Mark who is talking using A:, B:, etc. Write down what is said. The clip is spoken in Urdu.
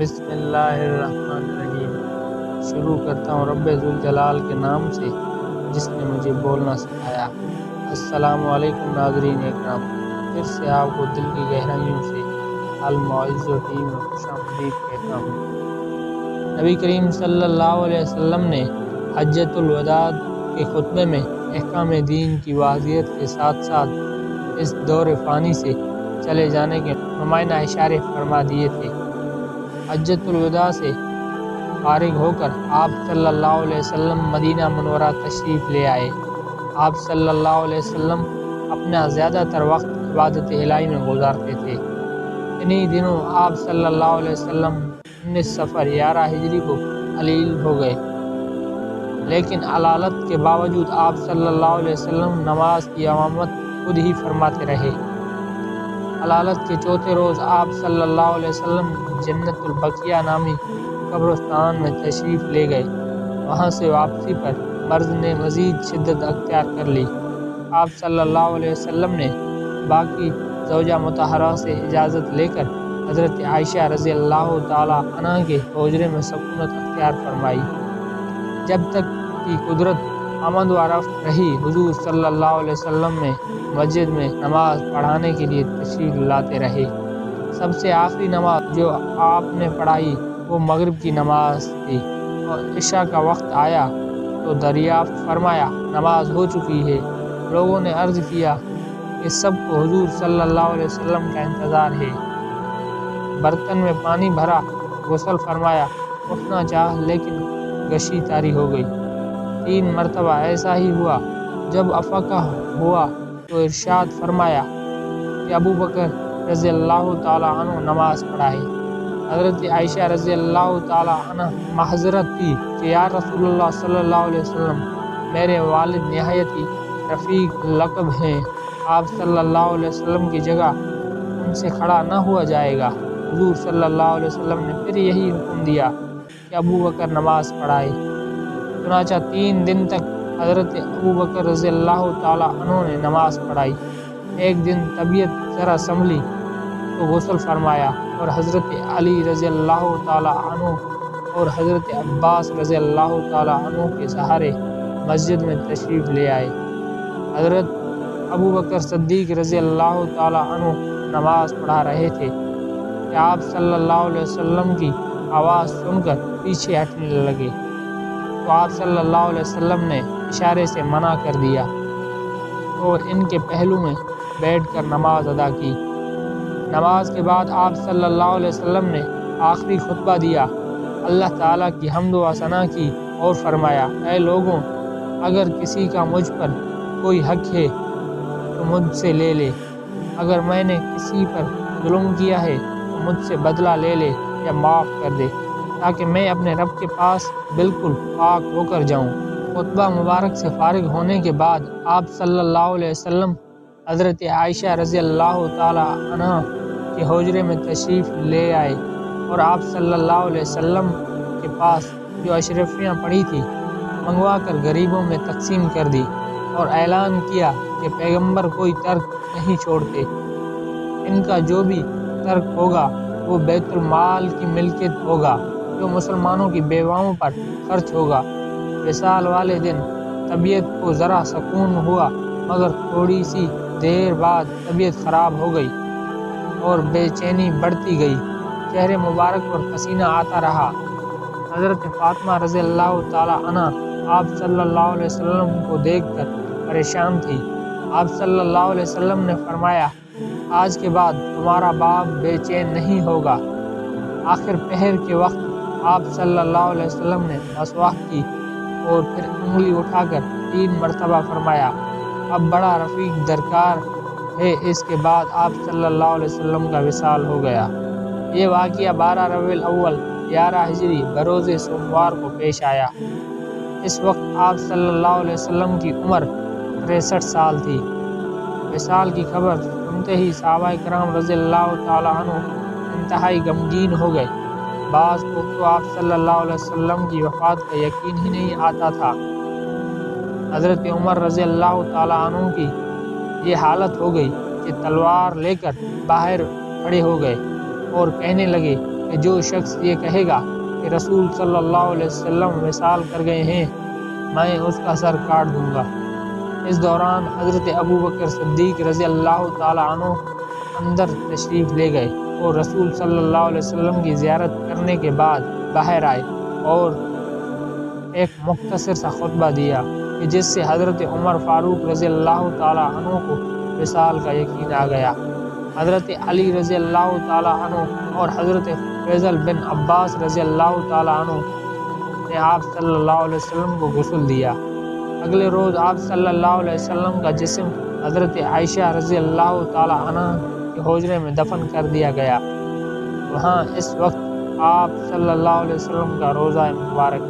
A: بسم اللہ الرحمن الرحیم۔ شروع کرتا ہوں رب ذوالجلال کے نام سے جس نے مجھے بولنا سکھایا۔ السلام علیکم ناظرین اکرام، پھر سے آپ کو دل کی گہرائیوں سے المعز و ٹیم میں خوش آمدید کہتا ہوں۔ نبی کریم صلی اللہ علیہ وسلم نے حجۃ الوداع کے خطبے میں احکام دین کی واضحیت کے ساتھ ساتھ اس دور فانی سے چلے جانے کے نمایاں اشارے فرما دیے تھے۔ حجۃ الوداع سے فارغ ہو کر آپ صلی اللہ علیہ وسلم مدینہ منورہ تشریف لے آئے۔ آپ صلی اللہ علیہ وسلم اپنا زیادہ تر وقت عبادت الہی میں گزارتے تھے۔ انہی دنوں آپ صلی اللہ علیہ وسلم 19 صفر 11 ہجری کو علیل ہو گئے، لیکن علالت کے باوجود آپ صلی اللہ علیہ وسلم نماز کی امامت خود ہی فرماتے رہے۔ علالت کے چوتھے روز آپ صلی اللہ علیہ وسلم جنت البقیع نامی قبرستان میں تشریف لے گئے۔ وہاں سے واپسی پر مرض نے مزید شدت اختیار کر لی۔ آپ صلی اللہ علیہ وسلم نے باقی زوجہ مطہرہ سے اجازت لے کر حضرت عائشہ رضی اللہ تعالی عنہا کے حجرے میں سکونت اختیار فرمائی۔ جب تک کی قدرت آمد و رفت رہی، حضور صلی اللہ علیہ وسلم میں مسجد میں نماز پڑھانے کے لیے تشریف لاتے رہے۔ سب سے آخری نماز جو آپ نے پڑھائی وہ مغرب کی نماز تھی، اور عشاء کا وقت آیا تو دریافت فرمایا نماز ہو چکی ہے۔ لوگوں نے عرض کیا کہ سب کو حضور صلی اللہ علیہ وسلم کا انتظار ہے۔ برتن میں پانی بھرا، غسل فرمایا، اٹھنا چاہا لیکن غشی طاری ہو گئی۔ 3 مرتبہ ایسا ہی ہوا۔ جب افاقہ ہوا تو ارشاد فرمایا کہ ابو بکر رضی اللہ تعالی عنہ نماز پڑھائے۔ حضرت عائشہ رضی اللہ تعالی عنہ معذرت کی کہ یا رسول اللہ صلی اللہ علیہ وسلم، میرے والد نہایت ہی رفیق لقب ہیں، آپ صلی اللہ علیہ وسلم کی جگہ ان سے کھڑا نہ ہوا جائے گا۔ حضور صلی اللہ علیہ وسلم نے پھر یہی حکم دیا کہ ابو بکر نماز پڑھائے۔ چنانچہ 3 دن تک حضرت ابو بکر رضی اللہ تعالی عنہ نے نماز پڑھائی۔ ایک دن طبیعت ذرا سنبھلی تو غسل فرمایا اور حضرت علی رضی اللہ تعالی عنہ اور حضرت عباس رضی اللہ تعالی عنہ کے سہارے مسجد میں تشریف لے آئے۔ حضرت ابو بکر صدیق رضی اللہ تعالی عنہ نماز پڑھا رہے تھے کہ آپ صلی اللہ علیہ وسلم کی آواز سن کر پیچھے ہٹنے لگے تو آپ صلی اللہ علیہ وسلم نے اشارے سے منع کر دیا اور ان کے پہلو میں بیٹھ کر نماز ادا کی۔ نماز کے بعد آپ صلی اللہ علیہ وسلم نے آخری خطبہ دیا، اللہ تعالیٰ کی حمد و ثنا کی اور فرمایا، اے لوگوں، اگر کسی کا مجھ پر کوئی حق ہے تو مجھ سے لے لے، اگر میں نے کسی پر ظلم کیا ہے تو مجھ سے بدلہ لے لے یا معاف کر دے، تاکہ میں اپنے رب کے پاس بالکل پاک ہو کر جاؤں۔ خطبہ مبارک سے فارغ ہونے کے بعد آپ صلی اللہ علیہ وسلم حضرت عائشہ رضی اللہ تعالی عنہا کے حجرے میں تشریف لے آئے اور آپ صلی اللہ علیہ وسلم کے پاس جو اشرفیاں پڑی تھی منگوا کر غریبوں میں تقسیم کر دی اور اعلان کیا کہ پیغمبر کوئی ترک نہیں چھوڑتے، ان کا جو بھی ترک ہوگا وہ بیت المال کی ملکیت ہوگا جو مسلمانوں کی بیواؤں پر خرچ ہوگا۔ وصال والے دن طبیعت کو ذرا سکون ہوا، مگر تھوڑی سی دیر بعد طبیعت خراب ہو گئی اور بے چینی بڑھتی گئی، چہرے مبارک پر پسینہ آتا رہا۔ حضرت فاطمہ رضی اللہ تعالی عنہ آپ صلی اللہ علیہ وسلم کو دیکھ کر پریشان تھی۔ آپ صلی اللہ علیہ وسلم نے فرمایا، آج کے بعد تمہارا باپ بے چین نہیں ہوگا۔ آخر پہر کے وقت آپ صلی اللہ علیہ وسلم نے مسواک کی اور پھر انگلی اٹھا کر 3 مرتبہ فرمایا، اب بڑا رفیق درکار ہے۔ اس کے بعد آپ صلی اللہ علیہ وسلم کا وصال ہو گیا۔ یہ واقعہ 12 ربیع الاول 11 ہجری بروز سوموار کو پیش آیا۔ اس وقت آپ صلی اللہ علیہ وسلم کی عمر 63 سال تھی۔ وصال کی خبر سنتے ہی صحابہ کرام رضی اللہ تعالی عنہ انتہائی غمگین ہو گئے۔ بعض کو تو آپ صلی اللہ علیہ وسلم کی وفات کا یقین ہی نہیں آتا تھا۔ حضرت عمر رضی اللہ تعالی عنہ کی یہ حالت ہو گئی کہ تلوار لے کر باہر کھڑے ہو گئے اور کہنے لگے کہ کہ جو شخص یہ کہے گا کہ رسول صلی اللہ علیہ وسلم وصال کر گئے ہیں، میں اس کا سر کاٹ دوں گا۔ اس دوران حضرت ابوبکر صدیق رضی اللہ تعالیٰ عنہ اندر تشریف لے گئے اور رسول صلی اللہ علیہ وسلم کی زیارت کرنے کے بعد باہر آئے اور ایک مختصر سا خطبہ دیا کہ جس سے حضرت عمر فاروق رضی اللہ تعالیٰ عنہ کو وصال کا یقین آ گیا۔ حضرت علی رضی اللہ تعالیٰ عنہ اور حضرت فیصل بن عباس رضی اللہ تعالیٰ عنہ نے آپ صلی اللہ علیہ وسلم کو غسل دیا۔ اگلے روز آپ صلی اللہ علیہ وسلم کا جسم حضرت عائشہ رضی اللہ تعالیٰ عنہ کے حجرے میں دفن کر دیا گیا۔ وہاں اس وقت آپ صلی اللہ علیہ وسلم کا روضہ مبارک